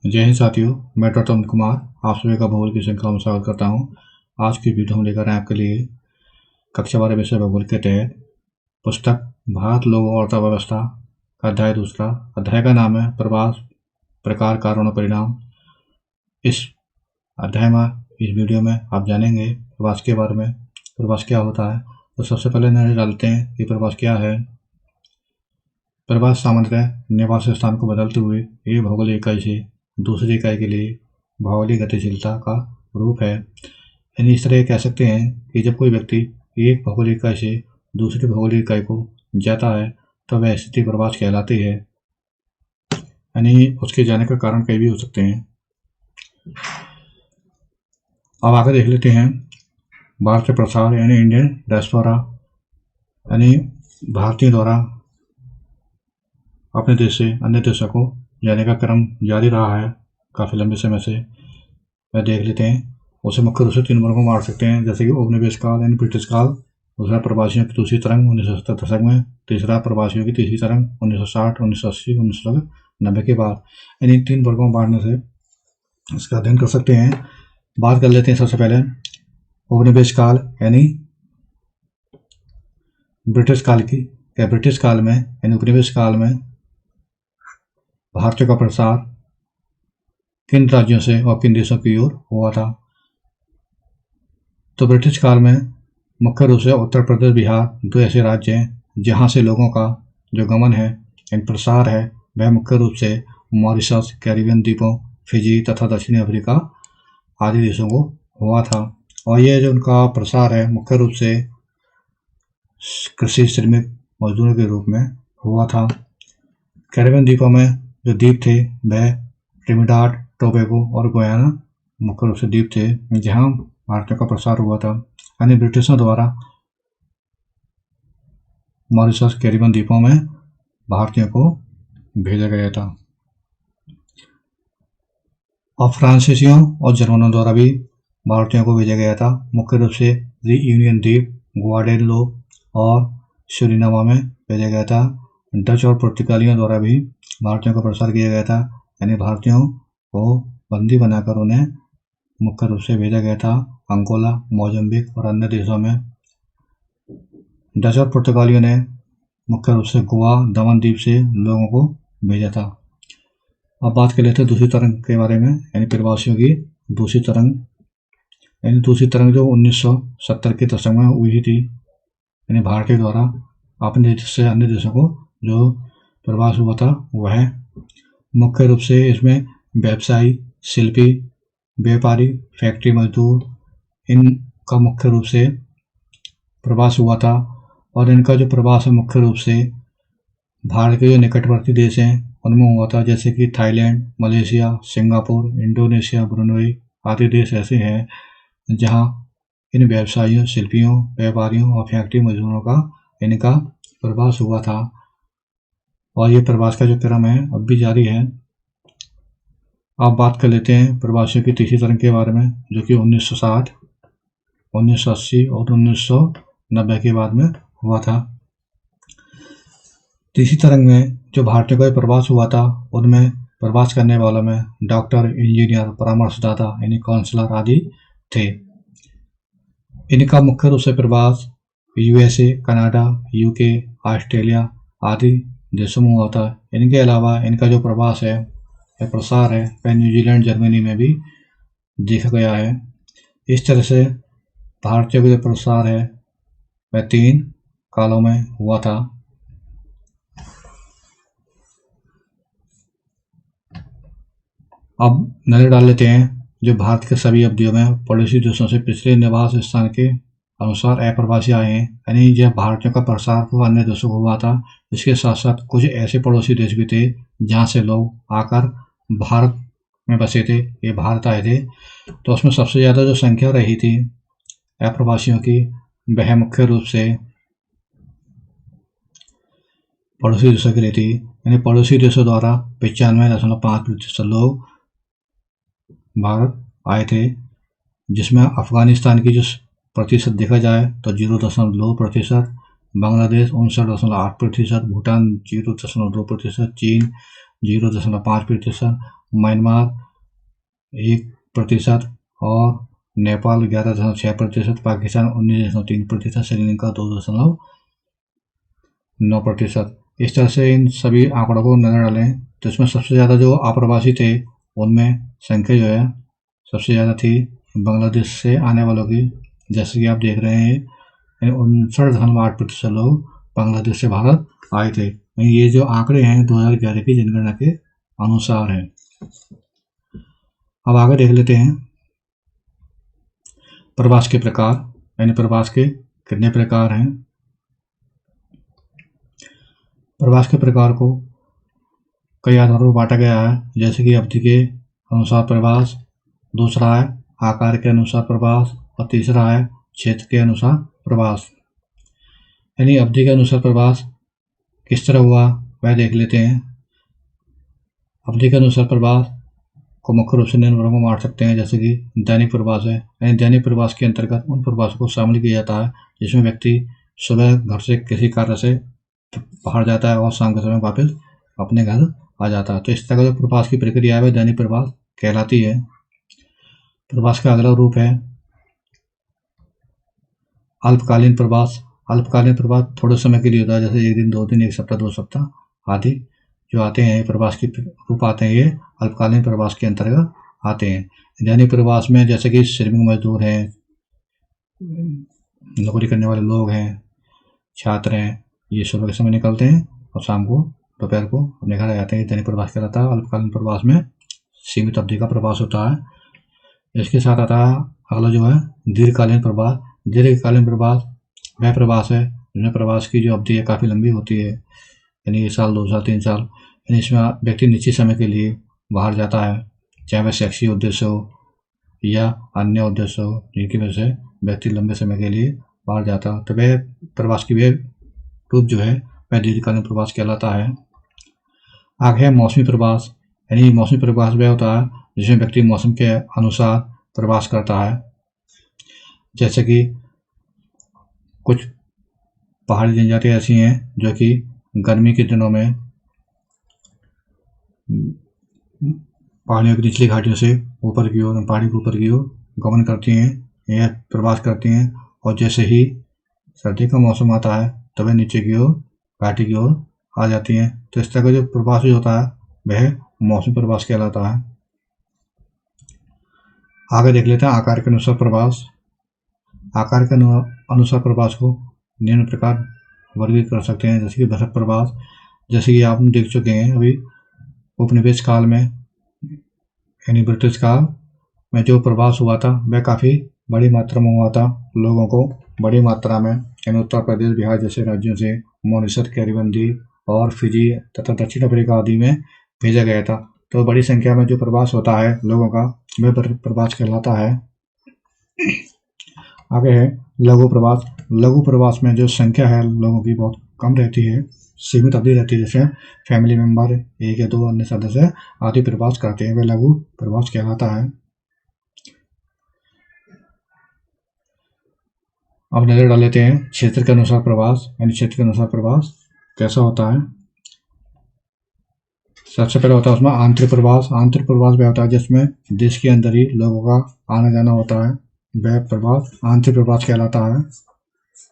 जय हिंद साथियों, मैं डॉक्टर अमित कुमार आप सभी का भूगोल की श्रृंखला में स्वागत करता हूं। आज की वीडियो हम लेकर आए आपके लिए कक्षा 12 विषय भूगोल के तहत पुस्तक भारत लोगों और अर्थव्यवस्था का अध्याय दूसरा। अध्याय का नाम है प्रवास, प्रकार, कारण और परिणाम। इस अध्याय में, इस वीडियो में आप जानेंगे प्रवास के बारे में। प्रवास क्या होता है, तो सबसे पहले नजर डालते हैं कि प्रवास क्या है। प्रवास सामान्यतः निवास स्थान को बदलते हुए एक भौगोलिक इकाई से दूसरी इकाई के लिए भौगोलिक गतिशीलता का रूप है। यानी इस तरह कह सकते हैं कि जब कोई व्यक्ति एक भौगोलिक इकाई से दूसरी भौगोलिक इकाई को जाता है तो वह स्थिति प्रवास कहलाती है। यानी उसके जाने का कारण कई भी हो सकते हैं। अब आगे देख लेते हैं भारत के प्रसार यानी इंडियन डायस्पोरा, यानी भारतीय द्वारा अपने देश से अन्य देशों को जाने का क्रम जारी रहा है काफ़ी लंबे समय से। वह देख लेते हैं। उसे मुख्य रूप से 3 वर्गों में बांट सकते हैं, जैसे कि उपनिवेश काल यानी ब्रिटिश काल, दूसरा प्रवासियों की दूसरी तरंग 1970 दशक में, तीसरा प्रवासियों की तीसरी तरंग 1960, 1980, 1990 के बाद। यानी 3 वर्गों में बांटने से इसका अध्ययन कर सकते हैं। बात कर लेते हैं सबसे पहले उपनिवेश काल यानी ब्रिटिश काल की। ब्रिटिश काल में यानी उपनिवेश काल में भारतीयों का प्रसार किन राज्यों से और किन देशों की ओर हुआ था। तो ब्रिटिश काल में मुख्य रूप से उत्तर प्रदेश, बिहार 2 ऐसे राज्य हैं जहां से लोगों का जो गमन है, इन प्रसार है, वह मुख्य रूप से मॉरिशस, कैरिबियन द्वीपों, फिजी तथा दक्षिणी अफ्रीका आदि देशों को हुआ था। और ये जो उनका प्रसार है मुख्य रूप से कृषि श्रमिक मजदूरों के रूप में हुआ था। कैरिबियन द्वीपों में जो द्वीप थे वह ट्रिनिडाड, टोबैगो और गुयाना मुख्य रूप से द्वीप थे जहां भारतीयों का प्रसार हुआ था। यानी ब्रिटिशों द्वारा मॉरिशस, कैरिबियन द्वीपों में भारतीयों को भेजा गया था। और फ्रांसीसियों और जर्मनों द्वारा भी भारतीयों को भेजा गया था, मुख्य रूप से रीयूनियन द्वीप, ग्वाडेलोप और सूरिनामा में भेजा गया था। डच और पुर्तगालियों द्वारा भी भारतीयों का प्रसार किया गया था। यानी भारतीयों को बंदी बनाकर उन्हें मुख्य रूप से भेजा गया था अंगोला, मोजाम्बिक और अन्य देशों में। डच और पुर्तगालियों ने मुख्य रूप से गोवा, दमन द्वीप से लोगों को भेजा था। अब बात कर लेते हैं दूसरी तरंग के बारे में, यानी प्रवासियों की दूसरी तरंग। यानी दूसरी तरंग जो 1970 के दशक में हुई थी, यानी भारतीय द्वारा अपने देश से अन्य देशों को जो प्रवास हुआ था वह मुख्य रूप से इसमें व्यवसायी, शिल्पी, व्यापारी, फैक्ट्री मजदूर, इनका मुख्य रूप से प्रवास हुआ था। और इनका जो प्रवास है मुख्य रूप से भारत के जो निकटवर्ती देश हैं उनमें हुआ था, जैसे कि Thailand, Malaysia, Singapore, Indonesia, Brunei आदि देश ऐसे हैं जहां इन व्यवसायियों, शिल्पियों, व्यापारियों और फैक्ट्री मजदूरों का इनका प्रवास हुआ था। और ये प्रवास का जो क्रम है अब भी जारी है। अब बात कर लेते हैं प्रवासियों की तीसरी तरंग के बारे में, जो कि 1960, 1980 और 1990 के बाद में हुआ था। तीसरी तरंग में जो भारतीयों का प्रवास हुआ था उनमें प्रवास करने वालों में डॉक्टर, इंजीनियर, परामर्शदाता यानी काउंसलर आदि थे। इनका मुख्य रूप से प्रवास यूएसए, कनाडा, यूके, ऑस्ट्रेलिया आदि देशों में हुआ था। इनके अलावा इनका जो प्रवास है या प्रसार है वह न्यूजीलैंड, जर्मनी में भी देखा गया है। इस तरह से भारतीयों का जो प्रसार है वह 3 कालों में हुआ था। अब नजर डाल लेते हैं जो भारत के सभी अवधियों में पड़ोसी देशों से पिछले निवास स्थान के अनुसार अप्रवासी आए हैं। यानी जब भारतीयों का प्रसार तो अन्य देशों को हुआ था, इसके साथ साथ कुछ ऐसे पड़ोसी देश भी थे जहां से लोग आकर भारत में बसे थे, ये भारत आए थे। तो उसमें सबसे ज़्यादा जो संख्या रही थी अप्रवासियों की वह मुख्य रूप से पड़ोसी देशों की रही थी। यानी पड़ोसी देशों द्वारा 95.5% लोग भारत आए थे, जिसमें अफगानिस्तान की जो प्रतिशत देखा जाए तो 0.2%, बांग्लादेश 59.8%, भूटान 0.2%, चीन 0.5%, म्यांमार 1% और नेपाल 11.6%, पाकिस्तान 19.3%, श्रीलंका 2.9%। इस तरह से इन सभी आंकड़ों को नजर डालें तो इसमें सबसे ज़्यादा जो अप्रवासी थे उनमें संख्या जो है सबसे ज़्यादा थी बांग्लादेश से आने वालों की, जैसे कि आप देख रहे हैं 59.8% लोग बांग्लादेश से भारत आए थे। ये जो आंकड़े हैं 2011 की जनगणना के अनुसार हैं। अब आगे देख लेते हैं प्रवास के प्रकार, यानी प्रवास के कितने प्रकार हैं। प्रवास के प्रकार को कई आधारों पर बांटा गया है, जैसे कि अवधि के अनुसार प्रवास, दूसरा है आकार के अनुसार प्रवास और तीसरा है क्षेत्र के अनुसार प्रवास। यानी अवधि के अनुसार प्रवास किस तरह हुआ वह देख लेते हैं। अवधि के अनुसार प्रवास को मुख्य रूप से निम्न वर्गों में बांट सकते हैं, जैसे कि दैनिक प्रवास है। यानी दैनिक प्रवास के अंतर्गत उन प्रवासों को शामिल किया जाता है जिसमें व्यक्ति सुबह घर से किसी कार्य से बाहर जाता है और शाम के समय वापस अपने घर आ जाता है। तो इस तरह का जो प्रवास की प्रक्रिया है वह दैनिक प्रवास कहलाती है। प्रवास का अगला रूप है अल्पकालीन प्रवास। अल्पकालीन प्रवास थोड़े समय के लिए होता है, जैसे 1 दिन, 2 दिन, 1 सप्ताह, 2 सप्ताह आदि जो आते हैं प्रवास के रूप आते हैं, ये अल्पकालीन प्रवास के अंतर्गत आते हैं। दैनिक प्रवास में जैसे कि श्रमिक मजदूर हैं, नौकरी करने वाले लोग हैं, छात्र हैं, ये सुबह के समय निकलते हैं और शाम को दोपहर को अपने घर आ जाते हैं। दैनिक प्रवास कहलाता है। अल्पकालीन प्रवास में सीमित अवधि का प्रवास होता है। इसके साथ आता है अगला जो है दीर्घकालीन प्रवास। दीर्घकालीन प्रवास वह प्रवास है जिसमें प्रवास की जो अवधि है काफ़ी लंबी होती है, यानी 1 साल, 2 साल, 3 साल। यानी इसमें व्यक्ति निश्चित समय के लिए बाहर जाता है, चाहे वह शैक्षिक उद्देश्य हो या अन्य उद्देश्य हो, जिनकी वजह से व्यक्ति लंबे समय के लिए बाहर जाता है। तो वह प्रवास की वह रूप जो है वह दीर्घकालीन प्रवास कहलाता है। आगे है मौसमी प्रवास। यानी मौसमी प्रवास वह होता है जिसमें व्यक्ति मौसम के अनुसार प्रवास करता है, जैसे कि कुछ पहाड़ी जनजातियाँ ऐसी हैं जो कि गर्मी के दिनों में पहाड़ियों की निचली घाटियों से ऊपर की ओर, पहाड़ी के ऊपर की ओर गमन करती हैं या प्रवास करती हैं, और जैसे ही सर्दी का मौसम आता है तो वे नीचे की ओर, घाटी की ओर आ जाती हैं। तो इस तरह का जो प्रवास जो होता है वह मौसमी प्रवास कहलाता है। आगे देख लेते हैं आकार के अनुसार प्रवास। आकार के अनुसार प्रवास को निम्न प्रकार वर्गीकृत कर सकते हैं, जैसे कि भ्रमण प्रवास, जैसे कि आप देख चुके हैं अभी उपनिवेश काल में, यानी ब्रिटिश काल में जो प्रवास हुआ था वह काफ़ी बड़ी मात्रा में हुआ था। लोगों को बड़ी मात्रा में यानी उत्तर प्रदेश, बिहार जैसे राज्यों से मॉरिशस, कैरिबियन द्वीप और फिजी तथा दक्षिण अफ्रीका आदि में भेजा गया था। तो बड़ी संख्या में जो प्रवास होता है लोगों का वह प्रवास कहलाता है। आगे है लघु प्रवास। लघु प्रवास में जो संख्या है लोगों की बहुत कम रहती है, सीमित अवधि रहती है, जैसे फैमिली मेंबर 1 या 2 अन्य सदस्य आदि प्रवास करते हैं, वह लघु प्रवास कहलाता है। अब नजर डाल लेते हैं क्षेत्र के अनुसार प्रवास। यानी क्षेत्र के अनुसार प्रवास कैसा होता है। सबसे पहले होता है उसमें आंतरिक प्रवास। आंतरिक प्रवास वह होता है जिसमें देश के अंदर ही लोगों का आना जाना होता है, वह प्रवास आंतरिक प्रवास कहलाता है,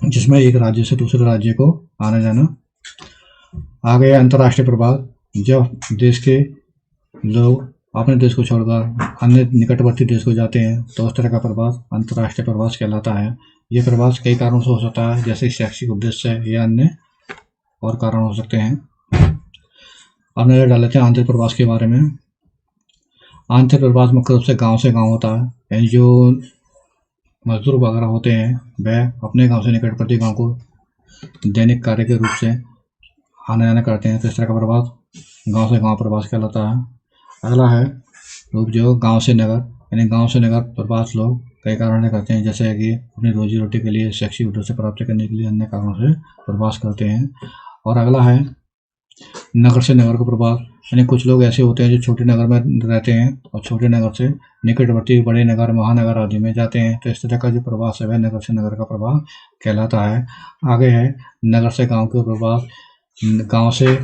जिसमें एक राज्य से दूसरे राज्य को आना जाना। आगे अंतर्राष्ट्रीय प्रवास, जब देश के लोग अपने देश को छोड़कर अन्य निकटवर्ती देश को जाते हैं तो उस तरह का प्रवास अंतर्राष्ट्रीय प्रवास कहलाता है। ये प्रवास कई कारणों से हो सकता है, जैसे शैक्षिक उद्देश्य या अन्य और कारण हो सकते हैं। अब नजर डाल लेते हैं आंतरिक प्रवास के बारे में। आंतरिक प्रवास मुख्य रूप से गांव से गांव होता है, यानी जो मजदूर वगैरह होते हैं वह अपने गांव से निकटवर्ती गांव को दैनिक कार्य के रूप से आना जाना करते हैं, तो इस तरह का प्रवास गांव से गांव प्रवास कहलाता है। अगला है रूप जो गांव से नगर, यानी गांव से नगर प्रवास लोग कई कारणों से करते हैं, जैसे कि अपनी रोजी रोटी के लिए, शैक्षिक उद्देश्य प्राप्त करने के लिए, अन्य कारणों से प्रवास करते हैं। और अगला है नगर से नगर का प्रवास, यानी कुछ लोग ऐसे होते हैं जो छोटे नगर में रहते हैं और छोटे नगर से निकटवर्ती बड़े नगर, महानगर आदि में जाते हैं, तो इस तरह का जो प्रवास है वह नगर से नगर का प्रवास कहलाता है। आगे है नगर से गांव का प्रवास। गांव से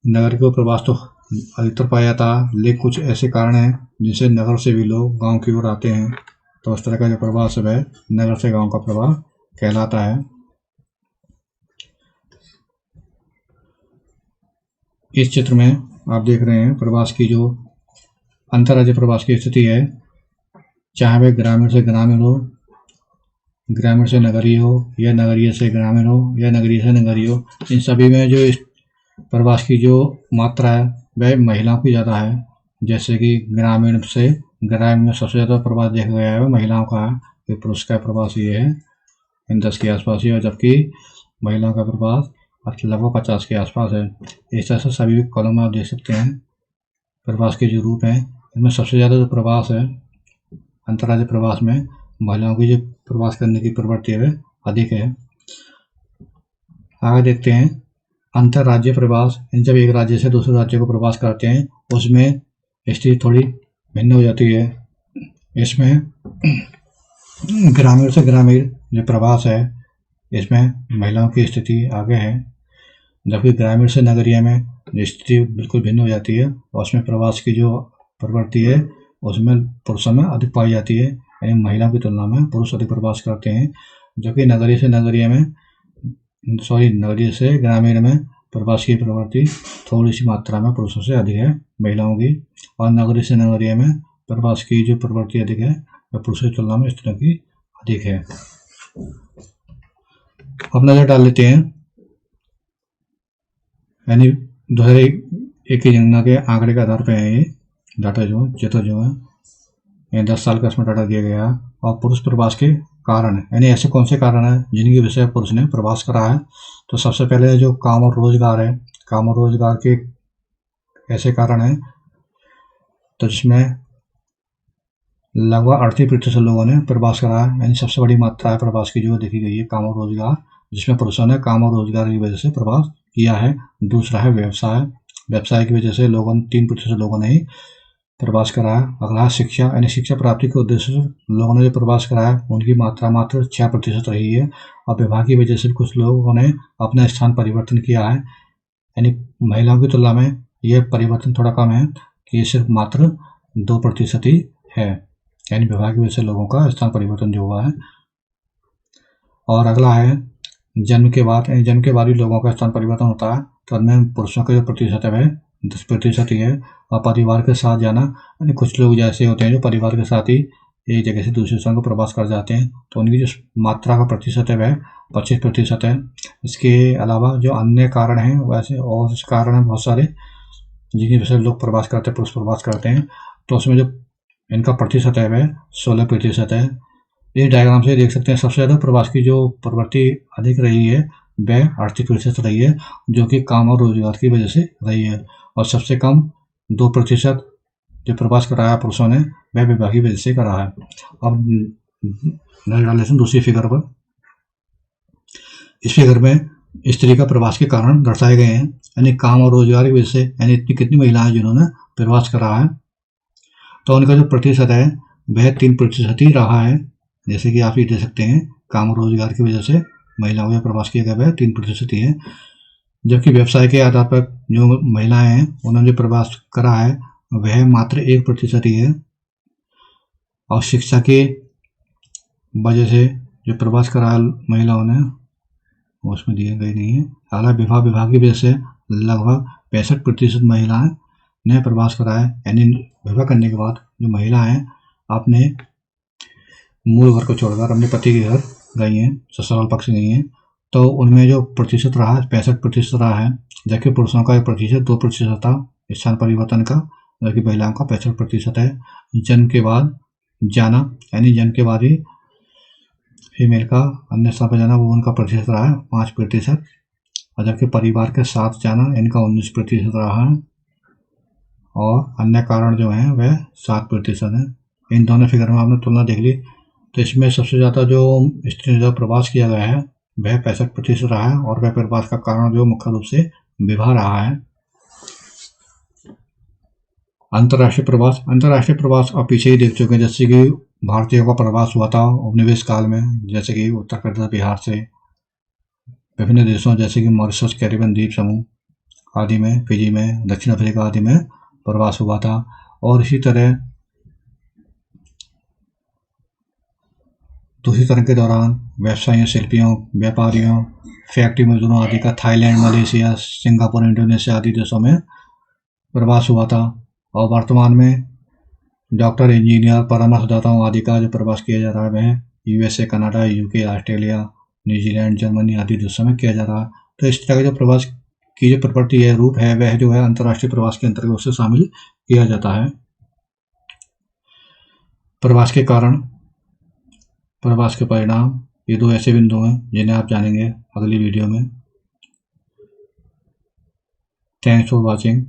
नगर के प्रवास तो अधिकतर पाया जाता है, लेकिन कुछ ऐसे कारण हैं जिनसे नगर से भी लोग गांव की ओर आते हैं। तो इस तरह का जो प्रवास है वह नगर से गांव का प्रवास कहलाता है। इस चित्र में आप देख रहे हैं प्रवास की जो अंतर्राज्यीय प्रवास की स्थिति है, चाहे वह ग्रामीण से ग्रामीण हो, ग्रामीण से नगरीय हो, या नगरीय से ग्रामीण हो, या नगरीय से नगरीय हो, इन सभी में जो प्रवास की जो मात्रा है वह महिलाओं की ज़्यादा है। जैसे कि ग्रामीण में सबसे ज़्यादा प्रवास देखा गया है वह महिलाओं का है, कि पुरुष का प्रवास ये है इन 10 के आसपास ही, और जबकि महिलाओं का प्रवास लगभग 50 के आसपास है। इस तरह से सभी कॉलम में आप देख सकते हैं प्रवास के जो रूप हैं, इनमें सबसे ज़्यादा जो प्रवास है अंतर्राज्यीय प्रवास में महिलाओं की जो प्रवास करने की प्रवृत्ति है अधिक है। आगे देखते हैं अंतर्राज्यीय प्रवास। जब एक राज्य से दूसरे राज्य को प्रवास करते हैं उसमें स्थिति थोड़ी भिन्न हो जाती है। इसमें ग्रामीण से ग्रामीण जो प्रवास है इसमें महिलाओं की स्थिति आगे है, जबकि ग्रामीण से नगरीय में स्थिति बिल्कुल भिन्न हो जाती है, और उसमें प्रवास की जो प्रवृत्ति है उसमें पुरुषों में अधिक पाई जाती है, यानी महिलाओं की तुलना में पुरुष अधिक प्रवास करते हैं। जबकि नगरीय से ग्रामीण में प्रवास की प्रवृत्ति थोड़ी सी मात्रा में पुरुषों से अधिक है महिलाओं की, और नगरीय से नगरीय में प्रवास की जो प्रवृत्ति अधिक है वह पुरुषों की तुलना में स्त्रियों की अधिक है। अब नजर डाल लेते हैं यानी 2001 की जनगणना के आंकड़े के आधार पर है ये डाटा जो चित्र जो है, ये 10 साल का इसमें डाटा दिया गया है। और पुरुष प्रवास के कारण है, यानी ऐसे कौन से कारण हैं जिनकी वजह से पुरुष ने प्रवास करा है। तो सबसे पहले जो काम और रोजगार है, काम और रोजगार के ऐसे कारण हैं तो जिसमें लगभग 38% लोगों ने प्रवास करा है, यानी सबसे बड़ी मात्रा है प्रवास की जो देखी गई है काम और रोजगार, जिसमें पुरुषों ने काम और रोजगार की वजह से प्रवास किया है। दूसरा है व्यवसाय, व्यवसाय की वजह से 3% लोगों ने ही प्रवास करा है। अगला शिक्षा, यानी शिक्षा प्राप्ति के उद्देश्य से लोगों ने जो प्रवास करा है उनकी मात्रा मात्र 6% रही है, और विवाह की वजह से कुछ लोगों ने अपना स्थान परिवर्तन किया है, यानी महिलाओं की तुलना में यह परिवर्तन थोड़ा कम है कि ये सिर्फ मात्र 2% ही है, यानी विवाह की वजह से लोगों का स्थान परिवर्तन जो हुआ है। और अगला है जन्म के बाद भी लोगों का स्थान परिवर्तन होता है, तो उनमें पुरुषों का जो प्रतिशत है वह 10% ही है। और परिवार के साथ जाना, यानी कुछ लोग जैसे होते हैं जो परिवार के साथ ही एक जगह से दूसरे स्थान को प्रवास कर जाते हैं, तो उनकी जो मात्रा का प्रतिशत है वह 25% है। इसके अलावा जो अन्य कारण हैं वैसे और कारण हैं बहुत सारे जिनकी वजह से लोग प्रवास करते हैं, पुरुष प्रवास करते हैं, तो उसमें जो इनका प्रतिशत है वह 16% है। इस डायग्राम से देख सकते हैं सबसे ज़्यादा प्रवास की जो प्रवृत्ति अधिक रही है वह 38% रही है, जो कि काम और रोजगार की वजह से रही है, और सबसे कम 2% जो प्रवास कराया है पुरुषों ने वह विवाह की वजह से करा है। अब नजर डाल लेते हैं दूसरी फिगर पर। इस फिगर में स्त्री का प्रवास के कारण दर्शाए गए हैं, यानी काम और रोजगार की वजह से, यानी इतनी कितनी महिलाएं जिन्होंने प्रवास करा है, तो उनका जो प्रतिशत है वह 3% ही रहा है। जैसे कि आप ये देख सकते हैं काम और रोजगार की वजह से महिलाओं का प्रवास किया गया वह 3% ही है, जबकि व्यवसाय के आधार पर जो महिलाएं हैं उन्होंने जो प्रवास करा है वह मात्र 1% ही है, और शिक्षा के वजह से जो प्रवास करा महिलाओं ने उसमें दिए गए नहीं है। हालांकि विवाह की वजह से लगभग 65% महिलाएं ने प्रवास करा है, यानी विवाह करने के बाद जो महिला हैं अपने मूल घर को छोड़कर अपने पति के घर गई हैं, ससुराल पक्ष गई हैं, तो उनमें जो प्रतिशत रहा है 65% रहा है, जबकि पुरुषों का प्रतिशत 2% था स्थान परिवर्तन का, जबकि महिलाओं का 65% है। जन्म के बाद जाना, यानी जन्म के बाद ही फीमेल का अन्य स्थान पर जाना, वो उनका प्रतिशत रहा है 5%, और जबकि परिवार के साथ जाना इनका 19% रहा है, और अन्य कारण जो हैं वह 7% है। इन दोनों फिगर में आपने तुलना देख ली, तो इसमें सबसे ज़्यादा जो स्त्री ने प्रवास किया गया है वह 65% रहा है, और वह प्रवास का कारण जो मुख्य रूप से विवाह रहा है। अंतर्राष्ट्रीय प्रवास आप पीछे ही देख चुके हैं, जैसे कि भारतीयों का प्रवास हुआ था उपनिवेश काल में, जैसे कि उत्तर प्रदेश बिहार से विभिन्न देशों जैसे कि मॉरिशस, कैरिबियन द्वीप समूह, आदि में, फिजी में, दक्षिण अफ्रीका आदि में प्रवास हुआ था। और इसी तरह दूसरी तरह के दौरान व्यवसायियों, शिल्पियों, व्यापारियों, फैक्ट्री मजदूरों आदि का थाईलैंड, मलेशिया, सिंगापुर, इंडोनेशिया आदि देशों में प्रवास हुआ था। और वर्तमान में डॉक्टर, इंजीनियर, परामर्शदाताओं आदि का जो प्रवास किया जा रहा है वह USA, Canada, UK, Australia, New Zealand, Germany आदि देशों में किया जा रहा है। तो इस तरह का जो प्रवास की जो प्रवृत्ति है, रूप है, वह जो है अंतर्राष्ट्रीय प्रवास के अंतर्गत उसे शामिल किया जाता है। प्रवास के कारण, प्रवास के परिणाम, ये दो ऐसे बिंदु हैं जिन्हें आप जानेंगे अगली वीडियो में। Thanks for watching.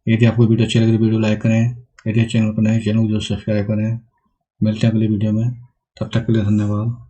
यदि आपको वीडियो अच्छी लगी तो वीडियो लाइक करें। यदि चैनल पर नए, चैनल को जो सब्सक्राइब करें। मिलते हैं अगली वीडियो में, तब तक के लिए धन्यवाद।